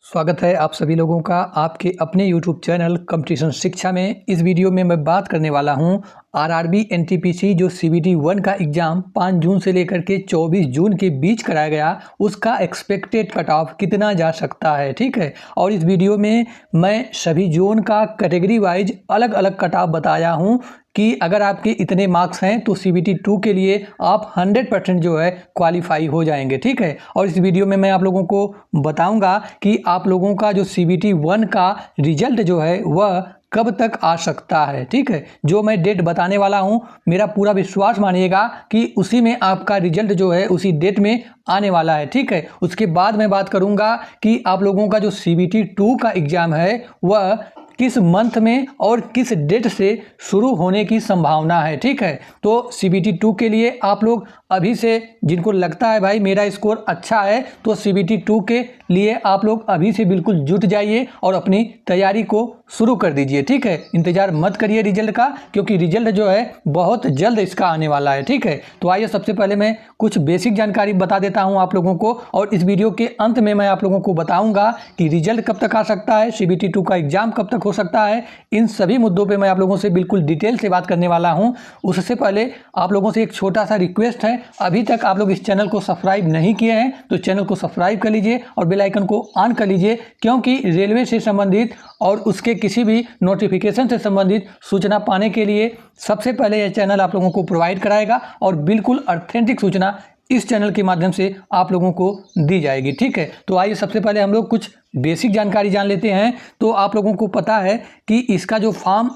स्वागत है आप सभी लोगों का आपके अपने YouTube चैनल कंपटीशन शिक्षा में। इस वीडियो में मैं बात करने वाला हूं आरआरबी एनटीपीसी जो CBT 1 का एग्ज़ाम 5 जून से लेकर के 24 जून के बीच कराया गया, उसका एक्सपेक्टेड कट ऑफ कितना जा सकता है। ठीक है, और इस वीडियो में मैं सभी जोन का कैटेगरी वाइज अलग अलग कट ऑफ बताया हूं कि अगर आपके इतने मार्क्स हैं तो CBT 2 के लिए आप 100% जो है क्वालिफाई हो जाएंगे। ठीक है, और इस वीडियो में मैं आप लोगों को बताऊंगा कि आप लोगों का जो CBT 1 का रिजल्ट जो है वह कब तक आ सकता है। ठीक है, जो मैं डेट बताने वाला हूं, मेरा पूरा विश्वास मानिएगा कि उसी में आपका रिजल्ट जो है उसी डेट में आने वाला है। ठीक है, उसके बाद मैं बात करूंगा कि आप लोगों का जो CBT 2 का एग्ज़ाम है वह किस मंथ में और किस डेट से शुरू होने की संभावना है। ठीक है, तो CBT 2 के लिए आप लोग अभी से, जिनको लगता है भाई मेरा स्कोर अच्छा है, तो CBT 2 के लिए आप लोग अभी से बिल्कुल जुट जाइए और अपनी तैयारी को शुरू कर दीजिए। ठीक है, इंतज़ार मत करिए रिजल्ट का, क्योंकि रिजल्ट जो है बहुत जल्द इसका आने वाला है। ठीक है, तो आइए सबसे पहले मैं कुछ बेसिक जानकारी बता देता हूं आप लोगों को, और इस वीडियो के अंत में मैं आप लोगों को बताऊंगा कि रिजल्ट कब तक आ सकता है, CBT 2 का एग्ज़ाम कब तक हो सकता है। इन सभी मुद्दों पे मैं आप लोगों से बिल्कुल डिटेल से बात करने वाला हूं। उससे पहले आप लोगों से एक छोटा सा रिक्वेस्ट है, अभी तक आप लोग इस चैनल को सब्सक्राइब नहीं किए हैं तो चैनल को सब्सक्राइब कर लीजिए और बेल आइकन को ऑन कर लीजिए, क्योंकि रेलवे से संबंधित और उसके किसी भी नोटिफिकेशन से संबंधित सूचना पाने के लिए सबसे पहले यह चैनल आप लोगों को प्रोवाइड कराएगा और बिल्कुल ऑथेंटिक सूचना इस चैनल के माध्यम से आप लोगों को दी जाएगी। ठीक है, तो आइए सबसे पहले हम लोग कुछ बेसिक जानकारी जान लेते हैं। तो आप लोगों को पता है कि इसका जो फॉर्म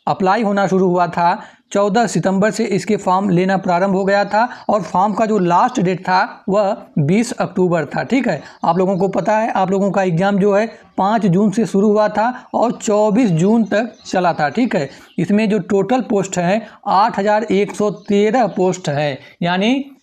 अप्लाई होना शुरू हुआ था 14 सितंबर से इसके फॉर्म लेना प्रारंभ हो गया था, और फॉर्म का जो लास्ट डेट था वह 20 अक्टूबर था। ठीक है, आप लोगों को पता है आप लोगों का एग्ज़ाम जो है 5 जून से शुरू हुआ था और 24 जून तक चला था। ठीक है, इसमें जो टोटल पोस्ट हैं 8113 पोस्ट है, यानी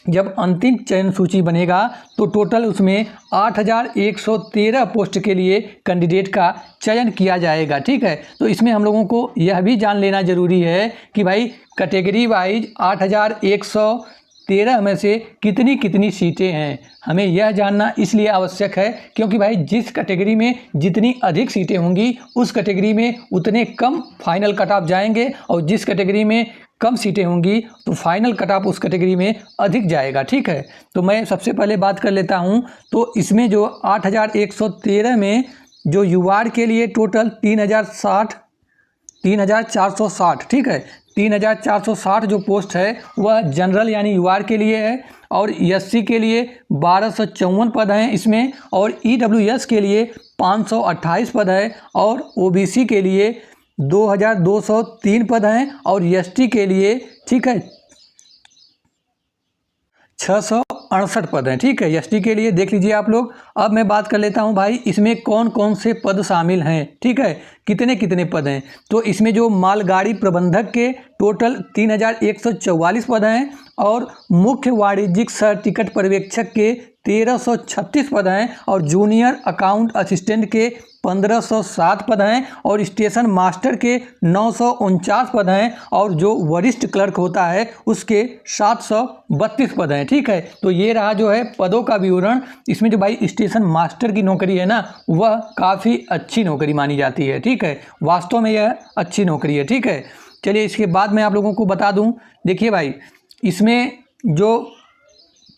जब अंतिम चयन सूची बनेगा तो टोटल उसमें 8113 पोस्ट के लिए कैंडिडेट का चयन किया जाएगा। ठीक है, तो इसमें हम लोगों को यह भी जान लेना ज़रूरी है कि भाई कैटेगरी वाइज 8113 में से कितनी कितनी सीटें हैं। हमें यह जानना इसलिए आवश्यक है क्योंकि भाई जिस कैटेगरी में जितनी अधिक सीटें होंगी उस कैटेगरी में उतने कम फाइनल कट ऑफ जाएंगे, और जिस कैटेगरी में कम सीटें होंगी तो फाइनल कट ऑफ उस कैटेगरी में अधिक जाएगा। ठीक है, तो मैं सबसे पहले बात कर लेता हूं। तो इसमें जो 8113 में जो UR के लिए टोटल 3460, ठीक है, 3460 जो पोस्ट है वह जनरल यानी UR के लिए है, और SC के लिए 1254 पद हैं इसमें, और EWS के लिए 528 पद है, और OBC के लिए 2203 पद हैं, और ST के लिए, ठीक है, 668 पद हैं। ठीक है, ST के लिए देख लीजिए आप लोग। अब मैं बात कर लेता हूं भाई इसमें कौन कौन से पद शामिल हैं। ठीक है, कितने कितने पद हैं। तो इसमें जो मालगाड़ी प्रबंधक के टोटल 3144 पद हैं, और मुख्य वाणिज्यिक सह टिकट पर्यवेक्षक के 1336 पद हैं, और जूनियर अकाउंट असिस्टेंट के 1507 पद हैं, और स्टेशन मास्टर के 949 पद हैं, और जो वरिष्ठ क्लर्क होता है उसके 732 पद हैं। ठीक है, तो ये रहा जो है पदों का विवरण। इसमें जो भाई स्टेशन मास्टर की नौकरी है ना, वह काफ़ी अच्छी नौकरी मानी जाती है। ठीक है, वास्तव में यह अच्छी नौकरी है। ठीक है, चलिए इसके बाद मैं आप लोगों को बता दूं। देखिए भाई, इसमें जो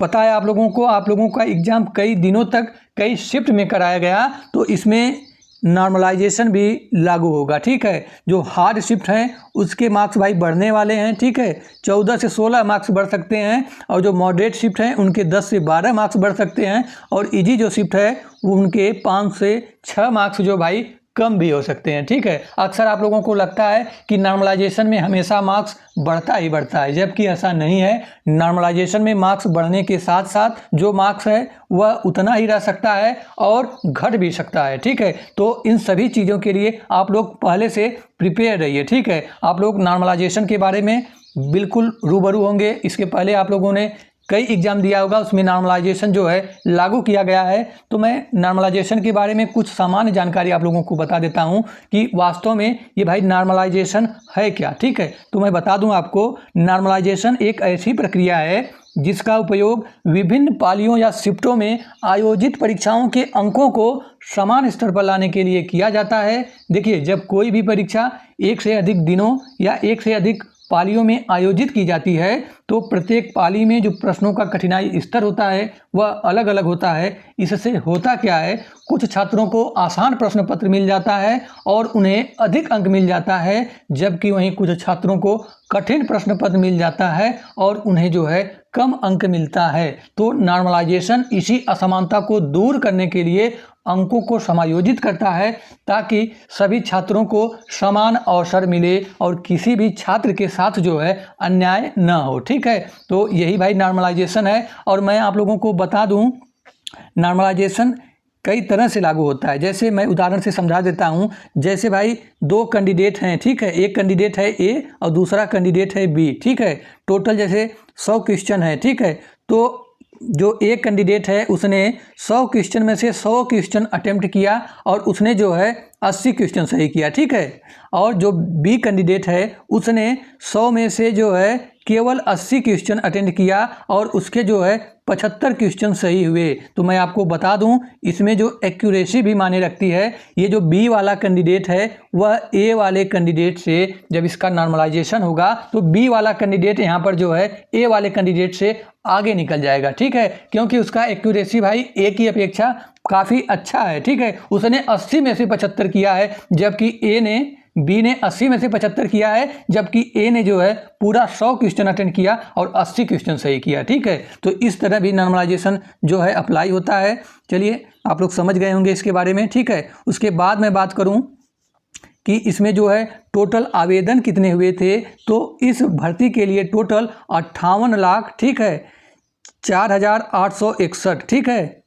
पता है आप लोगों का एग्ज़ाम कई दिनों तक कई शिफ्ट में कराया गया, तो इसमें नॉर्मलाइजेशन भी लागू होगा। ठीक है, जो हार्ड शिफ्ट हैं उसके मार्क्स भाई बढ़ने वाले हैं। ठीक है, 14 से 16 मार्क्स बढ़ सकते हैं, और जो मॉडरेट शिफ्ट हैं उनके 10 से 12 मार्क्स बढ़ सकते हैं, और इजी जो शिफ्ट है उनके 5 से 6 मार्क्स जो भाई कम भी हो सकते हैं। ठीक है, अक्सर आप लोगों को लगता है कि नॉर्मलाइजेशन में हमेशा मार्क्स बढ़ता ही बढ़ता है, जबकि ऐसा नहीं है। नॉर्मलाइजेशन में मार्क्स बढ़ने के साथ साथ जो मार्क्स है वह उतना ही रह सकता है और घट भी सकता है। ठीक है, तो इन सभी चीज़ों के लिए आप लोग पहले से प्रिपेयर रहिए। ठीक है, आप लोग नॉर्मलाइजेशन के बारे में बिल्कुल रूबरू होंगे। इसके पहले आप लोगों ने कई एग्जाम दिया होगा, उसमें नॉर्मलाइजेशन जो है लागू किया गया है। तो मैं नॉर्मलाइजेशन के बारे में कुछ सामान्य जानकारी आप लोगों को बता देता हूं कि वास्तव में ये भाई नॉर्मलाइजेशन है क्या। ठीक है, तो मैं बता दूं आपको, नॉर्मलाइजेशन एक ऐसी प्रक्रिया है जिसका उपयोग विभिन्न पालियों या शिफ्टों में आयोजित परीक्षाओं के अंकों को समान स्तर पर लाने के लिए किया जाता है। देखिए, जब कोई भी परीक्षा एक से अधिक दिनों या एक से अधिक पालियों में आयोजित की जाती है तो प्रत्येक पाली में जो प्रश्नों का कठिनाई स्तर होता है वह अलग अलग होता है। इससे होता क्या है, कुछ छात्रों को आसान प्रश्न पत्र मिल जाता है और उन्हें अधिक अंक मिल जाता है, जबकि वहीं कुछ छात्रों को कठिन प्रश्न पत्र मिल जाता है और उन्हें जो है कम अंक मिलता है। तो नॉर्मलाइजेशन इसी असमानता को दूर करने के लिए अंकों को समायोजित करता है ताकि सभी छात्रों को समान अवसर मिले और किसी भी छात्र के साथ जो है अन्याय न हो। ठीक है, तो यही भाई नॉर्मलाइजेशन है। और मैं आप लोगों को बता दूं, नॉर्मलाइजेशन कई तरह से लागू होता है। जैसे मैं उदाहरण से समझा देता हूं, जैसे भाई दो कैंडिडेट हैं, ठीक है, एक कैंडिडेट है ए और दूसरा कैंडिडेट है बी। ठीक है, टोटल जैसे 100 क्वेश्चन है। ठीक है, तो जो एक कैंडिडेट है उसने 100 क्वेश्चन में से 100 क्वेश्चन अटेम्प्ट किया और उसने जो है 80 क्वेश्चन सही किया। ठीक है, और जो बी कैंडिडेट है उसने 100 में से जो है केवल 80 क्वेश्चन अटेंड किया और उसके जो है 75 क्वेश्चन सही हुए। तो मैं आपको बता दूं, इसमें जो एक्यूरेसी भी माने रखती है, ये जो बी वाला कैंडिडेट है वह ए वाले कैंडिडेट से जब इसका नॉर्मलाइजेशन होगा तो बी वाला कैंडिडेट यहाँ पर जो है ए वाले कैंडिडेट से आगे निकल जाएगा। ठीक है, क्योंकि उसका एक्यूरेसी भाई ए की अपेक्षा काफ़ी अच्छा है। ठीक है, उसने 80 में से 75 किया है, जबकि बी ने 80 में से 75 किया है, जबकि ए ने जो है पूरा 100 क्वेश्चन अटेंड किया और 80 क्वेश्चन सही किया। ठीक है, तो इस तरह भी नॉर्मलाइजेशन जो है अप्लाई होता है। चलिए, आप लोग समझ गए होंगे इसके बारे में। ठीक है, उसके बाद मैं बात करूं कि इसमें जो है टोटल आवेदन कितने हुए थे, तो इस भर्ती के लिए टोटल 58 लाख, ठीक है, 4,861, ठीक है,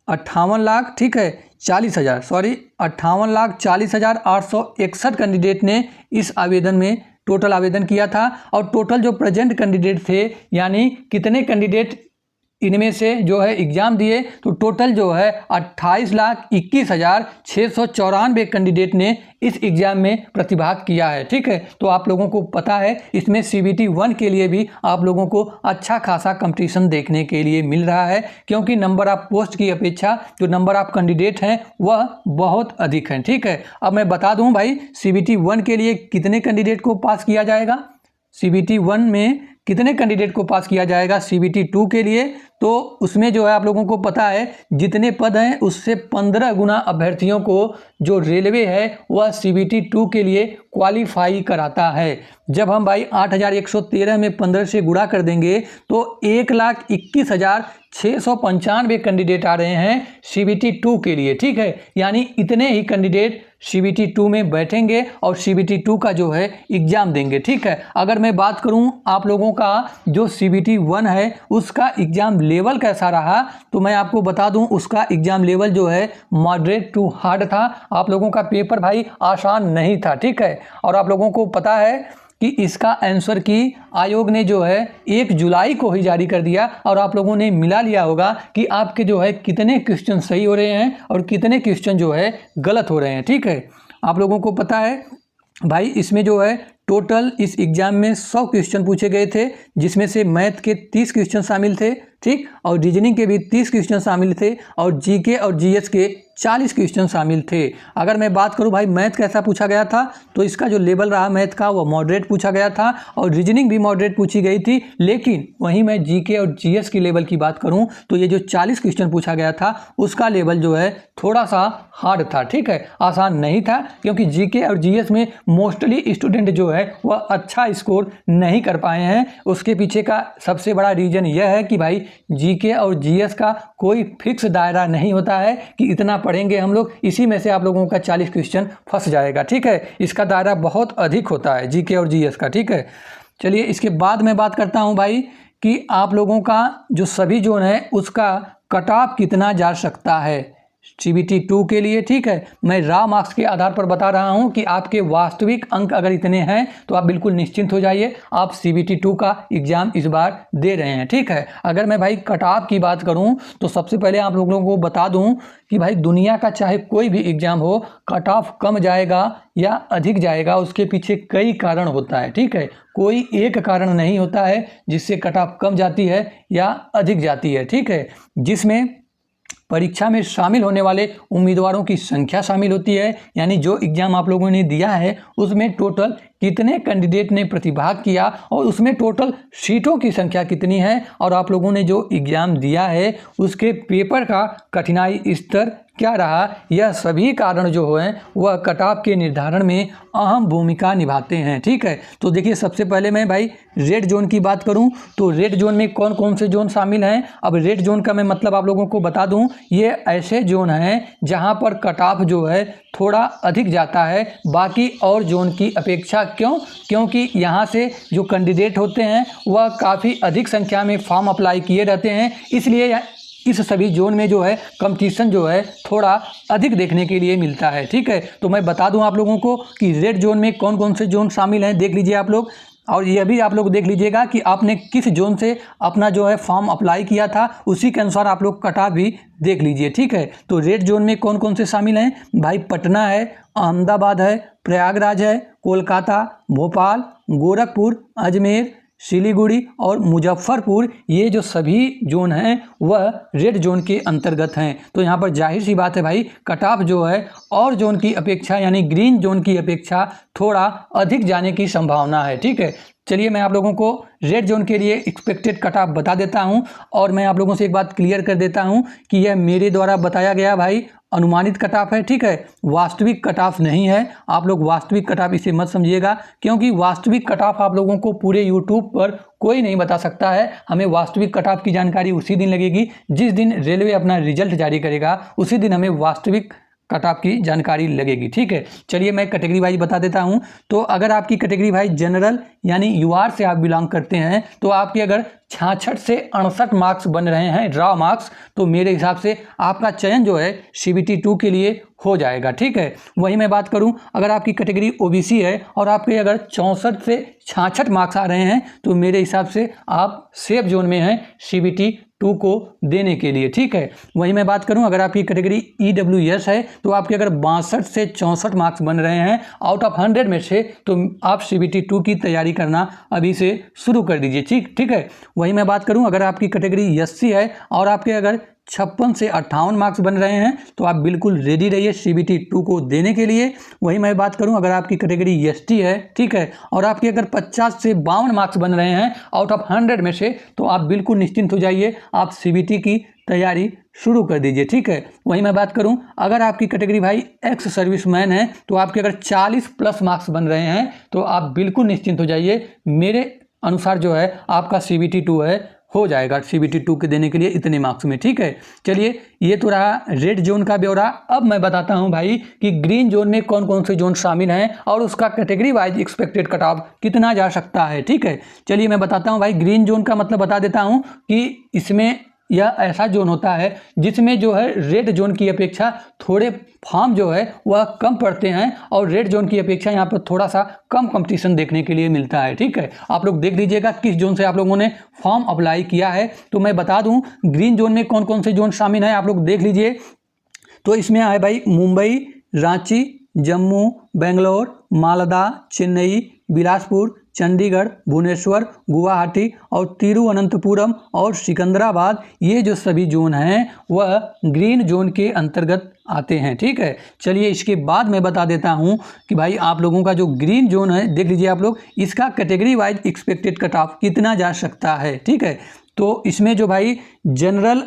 58 लाख, ठीक है, 40,000, सॉरी 58,40,861 कैंडिडेट ने इस आवेदन में टोटल आवेदन किया था। और टोटल जो प्रेजेंट कैंडिडेट थे, यानी कितने कैंडिडेट इनमें से जो है एग्ज़ाम दिए, तो टोटल जो है 28,21,694 कैंडिडेट ने इस एग्ज़ाम में प्रतिभाग किया है। ठीक है, तो आप लोगों को पता है इसमें CBT 1 के लिए भी आप लोगों को अच्छा खासा कंपटीशन देखने के लिए मिल रहा है, क्योंकि नंबर ऑफ पोस्ट की अपेक्षा जो नंबर ऑफ कैंडिडेट हैं वह बहुत अधिक हैं। ठीक है, अब मैं बता दूं भाई CBT 1 के लिए कितने कैंडिडेट को पास किया जाएगा, CBT 1 में कितने कैंडिडेट को पास किया जाएगा CBT 2 के लिए, तो उसमें जो है आप लोगों को पता है जितने पद हैं उससे 15 गुना अभ्यर्थियों को जो रेलवे है वह CBT 2 के लिए क्वालिफाई कराता है। जब हम भाई 8,113 में 15 से गुणा कर देंगे तो 1,21,695 कैंडिडेट आ रहे हैं CBT 2 के लिए। ठीक है, यानी इतने ही कैंडिडेट CBT 2 में बैठेंगे और CBT 2 का जो है एग्ज़ाम देंगे। ठीक है, अगर मैं बात करूं आप लोगों का जो CBT 1 है उसका एग्ज़ाम लेवल कैसा रहा, तो मैं आपको बता दूं उसका एग्ज़ाम लेवल जो है मॉडरेट टू हार्ड था। आप लोगों का पेपर भाई आसान नहीं था। ठीक है, और आप लोगों को पता है कि इसका आंसर की आयोग ने जो है 1 जुलाई को ही जारी कर दिया और आप लोगों ने मिला लिया होगा कि आपके जो है कितने क्वेश्चन सही हो रहे हैं और कितने क्वेश्चन जो है गलत हो रहे हैं। ठीक है, आप लोगों को पता है भाई इसमें जो है टोटल इस एग्ज़ाम में 100 क्वेश्चन पूछे गए थे, जिसमें से मैथ के 30 क्वेश्चन शामिल थे, ठीक, और रीजनिंग के भी 30 क्वेश्चन शामिल थे और जीके और जीएस के 40 क्वेश्चन शामिल थे। अगर मैं बात करूं भाई मैथ कैसा पूछा गया था, तो इसका जो लेवल रहा मैथ का वो मॉडरेट पूछा गया था और रीजनिंग भी मॉडरेट पूछी गई थी। लेकिन वहीं मैं जीके और जीएस की लेवल की बात करूं तो ये जो 40 क्वेश्चन पूछा गया था उसका लेवल जो है थोड़ा सा हार्ड था। ठीक है, आसान नहीं था, क्योंकि जीके और जीएस में मोस्टली स्टूडेंट जो है वह अच्छा स्कोर नहीं कर पाए हैं। उसके पीछे का सबसे बड़ा रीज़न यह है कि भाई जीके और जीएस का कोई फिक्स दायरा नहीं होता है कि इतना पढ़ेंगे हम लोग, इसी में से आप लोगों का 40 क्वेश्चन फंस जाएगा। ठीक है, इसका दायरा बहुत अधिक होता है जीके और जीएस का। ठीक है, चलिए इसके बाद मैं बात करता हूं भाई कि आप लोगों का जो सभी जोन है उसका कट ऑफ कितना जा सकता है। CBT 2 के लिए, ठीक है। मैं रॉ मार्क्स के आधार पर बता रहा हूं कि आपके वास्तविक अंक अगर इतने हैं तो आप बिल्कुल निश्चिंत हो जाइए, आप CBT 2 का एग्ज़ाम इस बार दे रहे हैं, ठीक है। अगर मैं भाई कट ऑफ की बात करूं तो सबसे पहले आप लोगों को बता दूं कि भाई दुनिया का चाहे कोई भी एग्ज़ाम हो, कट ऑफ कम जाएगा या अधिक जाएगा उसके पीछे कई कारण होता है, ठीक है। कोई एक कारण नहीं होता है जिससे कट ऑफ कम जाती है या अधिक जाती है, ठीक है। जिसमें परीक्षा में शामिल होने वाले उम्मीदवारों की संख्या शामिल होती है, यानी जो एग्ज़ाम आप लोगों ने दिया है उसमें टोटल कितने कैंडिडेट ने प्रतिभाग किया और उसमें टोटल सीटों की संख्या कितनी है, और आप लोगों ने जो एग्ज़ाम दिया है उसके पेपर का कठिनाई स्तर क्या रहा, यह सभी कारण जो हैं वह कट ऑफ के निर्धारण में अहम भूमिका निभाते हैं, ठीक है। तो देखिए सबसे पहले मैं भाई रेड जोन की बात करूं तो रेड जोन में कौन कौन से जोन शामिल हैं। अब रेड जोन का मैं मतलब आप लोगों को बता दूं, ये ऐसे जोन हैं जहां पर कट ऑफ जो है थोड़ा अधिक जाता है बाकी और जोन की अपेक्षा। क्योंकि यहाँ से जो कैंडिडेट होते हैं वह काफ़ी अधिक संख्या में फॉर्म अप्लाई किए रहते हैं, इसलिए इस सभी जोन में जो है कंपटीशन जो है थोड़ा अधिक देखने के लिए मिलता है, ठीक है। तो मैं बता दूं आप लोगों को कि रेड जोन में कौन कौन से जोन शामिल हैं, देख लीजिए आप लोग, और यह भी आप लोग देख लीजिएगा कि आपने किस जोन से अपना जो है फॉर्म अप्लाई किया था, उसी के अनुसार आप लोग कट ऑफ भी देख लीजिए, ठीक है। तो रेड जोन में कौन कौन से शामिल हैं भाई, पटना है, अहमदाबाद है, प्रयागराज है, कोलकाता, भोपाल, गोरखपुर, अजमेर, सिलीगुड़ी और मुजफ्फरपुर, ये जो सभी जोन हैं वह रेड जोन के अंतर्गत हैं। तो यहाँ पर जाहिर सी बात है भाई कट ऑफ जो है और जोन की अपेक्षा यानी ग्रीन जोन की अपेक्षा थोड़ा अधिक जाने की संभावना है, ठीक है। चलिए मैं आप लोगों को रेड जोन के लिए एक्सपेक्टेड कट ऑफ बता देता हूं, और मैं आप लोगों से एक बात क्लियर कर देता हूं कि यह मेरे द्वारा बताया गया भाई अनुमानित कट ऑफ है, ठीक है, वास्तविक कट ऑफ नहीं है। आप लोग वास्तविक कट ऑफ इसे मत समझिएगा, क्योंकि वास्तविक कट ऑफ आप लोगों को पूरे यूट्यूब पर कोई नहीं बता सकता है। हमें वास्तविक कट ऑफ की जानकारी उसी दिन लगेगी जिस दिन रेलवे अपना रिजल्ट जारी करेगा, उसी दिन हमें वास्तविक कट ऑफ की जानकारी लगेगी, ठीक है। चलिए मैं कैटेगरी वाइज बता देता हूं। तो अगर आपकी कैटेगरी भाई जनरल यानी यूआर से आप बिलोंग करते हैं तो आपके अगर 66 से 68 मार्क्स बन रहे हैं रॉ मार्क्स, तो मेरे हिसाब से आपका चयन जो है CBT 2 के लिए हो जाएगा, ठीक है। वही मैं बात करूं अगर आपकी कैटेगरी OBC है और आपके अगर 64 से 66 मार्क्स आ रहे हैं तो मेरे हिसाब से आप सेफ जोन में हैं CBT 2 को देने के लिए, ठीक है। वही मैं बात करूं अगर आपकी कैटेगरी EWS है तो आपके अगर 62 से 64 मार्क्स बन रहे हैं आउट ऑफ 100 में से, तो आप CBT 2 की तैयारी करना अभी से शुरू कर दीजिए, ठीक है। वही मैं बात करूं अगर आपकी कैटेगरी SC है और आपके अगर 56 से 58 मार्क्स बन रहे हैं तो आप बिल्कुल रेडी रहिए CBT 2 को देने के लिए। वही मैं बात करूं अगर आपकी कैटेगरी ST है, ठीक है, और आपके अगर 50 से 52 मार्क्स बन रहे हैं आउट ऑफ 100 में से, तो आप बिल्कुल निश्चिंत हो जाइए, आप CBT की तैयारी शुरू कर दीजिए, ठीक है। वही मैं बात करूं अगर आपकी कैटेगरी भाई एक्स सर्विसमैन है तो आपके अगर 40 प्लस मार्क्स बन रहे हैं तो आप बिल्कुल निश्चिंत हो जाइए, मेरे अनुसार जो है आपका CBT 2 है हो जाएगा CBT 2 के देने के लिए इतने मार्क्स में, ठीक है। चलिए ये तो रहा रेड जोन का ब्यौरा। अब मैं बताता हूं भाई कि ग्रीन जोन में कौन कौन से जोन शामिल हैं और उसका category wise expected cut off कितना जा सकता है, ठीक है। चलिए मैं बताता हूं भाई ग्रीन जोन का मतलब बता देता हूं कि इसमें यह ऐसा जोन होता है जिसमें जो है रेड जोन की अपेक्षा थोड़े फॉर्म जो है वह कम पड़ते हैं और रेड जोन की अपेक्षा यहाँ पर थोड़ा सा कम कंपटीशन देखने के लिए मिलता है, ठीक है। आप लोग देख लीजिएगा किस जोन से आप लोगों ने फॉर्म अप्लाई किया है। तो मैं बता दूं ग्रीन जोन में कौन कौन से जोन शामिल हैं, आप लोग देख लीजिए। तो इसमें आए भाई मुंबई, रांची, जम्मू, बेंगलोर, मालदा, चेन्नई, बिलासपुर, चंडीगढ़, भुवनेश्वर, गुवाहाटी और तिरुवनंतपुरम और सिकंदराबाद, ये जो सभी जोन हैं वह ग्रीन जोन के अंतर्गत आते हैं, ठीक है। चलिए इसके बाद मैं बता देता हूं कि भाई आप लोगों का जो ग्रीन जोन है देख लीजिए आप लोग, इसका category wise expected cut off कितना जा सकता है, ठीक है। तो इसमें जो भाई जनरल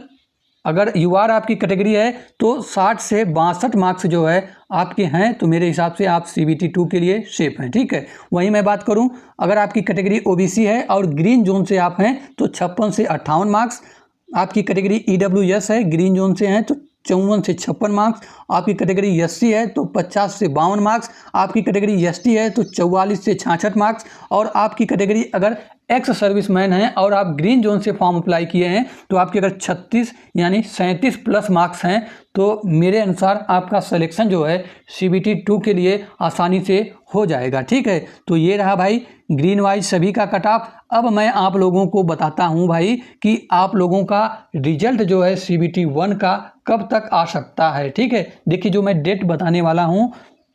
अगर यूआर आपकी कैटेगरी है तो 60 से 62 मार्क्स जो है आपके हैं, तो मेरे हिसाब से आप CBT 2 के लिए सेफ हैं, ठीक है। वहीं मैं बात करूं अगर आपकी कैटेगरी OBC है और ग्रीन जोन से आप हैं तो 56 से 58 मार्क्स, आपकी कैटेगरी EWS है ग्रीन जोन से हैं तो 54 से 56 मार्क्स, आपकी कैटेगरी SC है तो 50 से 52 मार्क्स, आपकी कैटेगरी ST है तो 44 से 66 मार्क्स, और आपकी कैटेगरी अगर एक्स सर्विसमैन हैं और आप ग्रीन जोन से फॉर्म अप्लाई किए हैं तो आपके अगर 36 यानी 37 प्लस मार्क्स हैं तो मेरे अनुसार आपका सिलेक्शन जो है CBT 2 के लिए आसानी से हो जाएगा। ठीक है, तो ये रहा भाई ग्रीन वाइज सभी का कट ऑफ। अब मैं आप लोगों को बताता हूं भाई कि आप लोगों का रिजल्ट जो है CBT 1 का कब तक आ सकता है। ठीक है, देखिए जो मैं डेट बताने वाला हूं,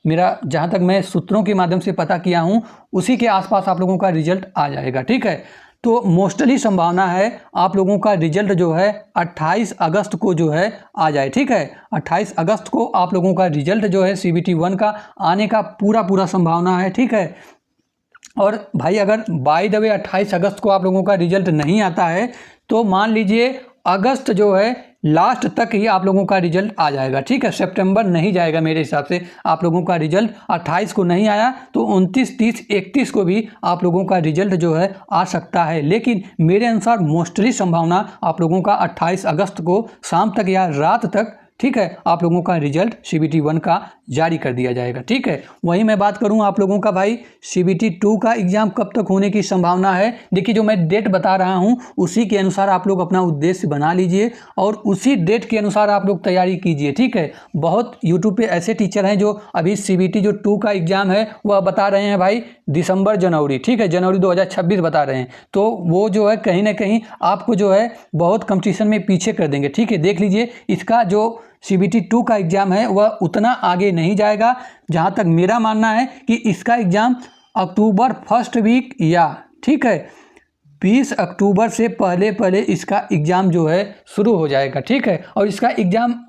मेरा जहां तक मैं सूत्रों के माध्यम से पता किया हूं उसी के आसपास आप लोगों का रिजल्ट आ जाएगा। ठीक है, तो मोस्टली संभावना है आप लोगों का रिजल्ट जो है 28 अगस्त को जो है आ जाए। ठीक है, 28 अगस्त को आप लोगों का रिजल्ट जो है CBT 1 का आने का पूरा संभावना है। ठीक है, और भाई अगर बाय द वे 28 अगस्त को आप लोगों का रिजल्ट नहीं आता है तो मान लीजिए अगस्त जो है लास्ट तक ही आप लोगों का रिजल्ट आ जाएगा। ठीक है, सितंबर नहीं जाएगा मेरे हिसाब से। आप लोगों का रिजल्ट 28 को नहीं आया तो 29, 30, 31 को भी आप लोगों का रिजल्ट जो है आ सकता है, लेकिन मेरे अनुसार मोस्टली संभावना आप लोगों का 28 अगस्त को शाम तक या रात तक, ठीक है, आप लोगों का रिजल्ट CBT 1 का जारी कर दिया जाएगा। ठीक है, वहीं मैं बात करूं आप लोगों का भाई CBT 2 का एग्जाम कब तक होने की संभावना है। देखिए जो मैं डेट बता रहा हूं उसी के अनुसार आप लोग अपना उद्देश्य बना लीजिए और उसी डेट के अनुसार आप लोग तैयारी कीजिए। ठीक है, बहुत यूट्यूब पे ऐसे टीचर हैं जो अभी CBT जो 2 का एग्जाम है वह बता रहे हैं भाई दिसंबर जनवरी, ठीक है, जनवरी 2026 बता रहे हैं, तो वो जो है कहीं ना कहीं आपको जो है बहुत कंपटीशन में पीछे कर देंगे। ठीक है, देख लीजिए इसका जो CBT 2 का एग्जाम है वह उतना आगे नहीं जाएगा। जहां तक मेरा मानना है कि इसका एग्जाम अक्टूबर फर्स्ट वीक या, ठीक है, 20 अक्टूबर से पहले इसका एग्जाम जो है शुरू हो जाएगा। ठीक है, और इसका एग्जाम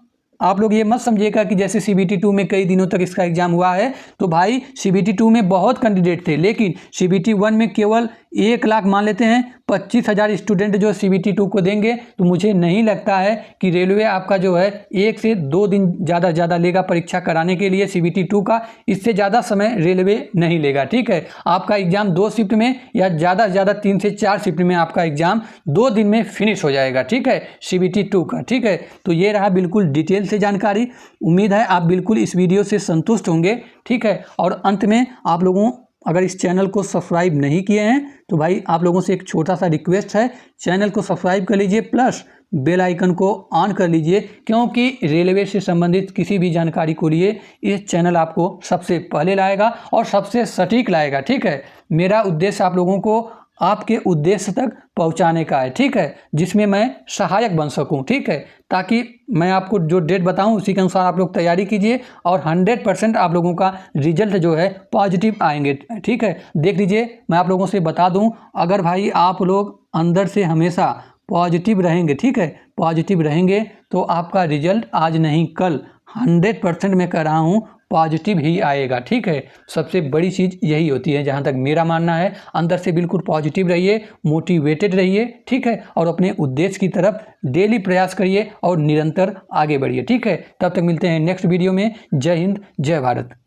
आप लोग ये मत समझिएगा कि जैसे CBT 2 में कई दिनों तक इसका एग्जाम हुआ है, तो भाई CBT 2 में बहुत कैंडिडेट थे, लेकिन CBT 1 में केवल 1 लाख मान लेते हैं 25,000 स्टूडेंट जो CBT 2 को देंगे, तो मुझे नहीं लगता है कि रेलवे आपका जो है 1 से 2 दिन ज़्यादा लेगा परीक्षा कराने के लिए CBT 2 का। इससे ज़्यादा समय रेलवे नहीं लेगा। ठीक है, आपका एग्जाम 2 शिफ्ट में या ज़्यादा से ज़्यादा 3 से 4 शिफ्ट में आपका एग्जाम 2 दिन में फिनिश हो जाएगा। ठीक है, CBT 2 का। ठीक है, तो ये रहा बिल्कुल डिटेल से जानकारी। उम्मीद है आप बिल्कुल इस वीडियो से संतुष्ट होंगे। ठीक है, और अंत में आप लोगों अगर इस चैनल को सब्सक्राइब नहीं किए हैं तो भाई आप लोगों से एक छोटा सा रिक्वेस्ट है, चैनल को सब्सक्राइब कर लीजिए प्लस बेल आइकन को ऑन कर लीजिए, क्योंकि रेलवे से संबंधित किसी भी जानकारी को लिए इस चैनल आपको सबसे पहले लाएगा और सबसे सटीक लाएगा। ठीक है, मेरा उद्देश्य आप लोगों को आपके उद्देश्य तक पहुंचाने का है। ठीक है, जिसमें मैं सहायक बन सकूं। ठीक है, ताकि मैं आपको जो डेट बताऊं उसी के अनुसार आप लोग तैयारी कीजिए और 100% आप लोगों का रिजल्ट जो है पॉजिटिव आएंगे। ठीक है, देख लीजिए मैं आप लोगों से बता दूं, अगर भाई आप लोग अंदर से हमेशा पॉजिटिव रहेंगे, ठीक है, पॉजिटिव रहेंगे तो आपका रिजल्ट आज नहीं कल 100% मैं कह रहा हूँ पॉजिटिव ही आएगा। ठीक है, सबसे बड़ी चीज़ यही होती है जहाँ तक मेरा मानना है। अंदर से बिल्कुल पॉजिटिव रहिए, मोटिवेटेड रहिए। ठीक है, और अपने उद्देश्य की तरफ डेली प्रयास करिए और निरंतर आगे बढ़िए। ठीक है, तब तक मिलते हैं नेक्स्ट वीडियो में। जय हिंद, जय भारत।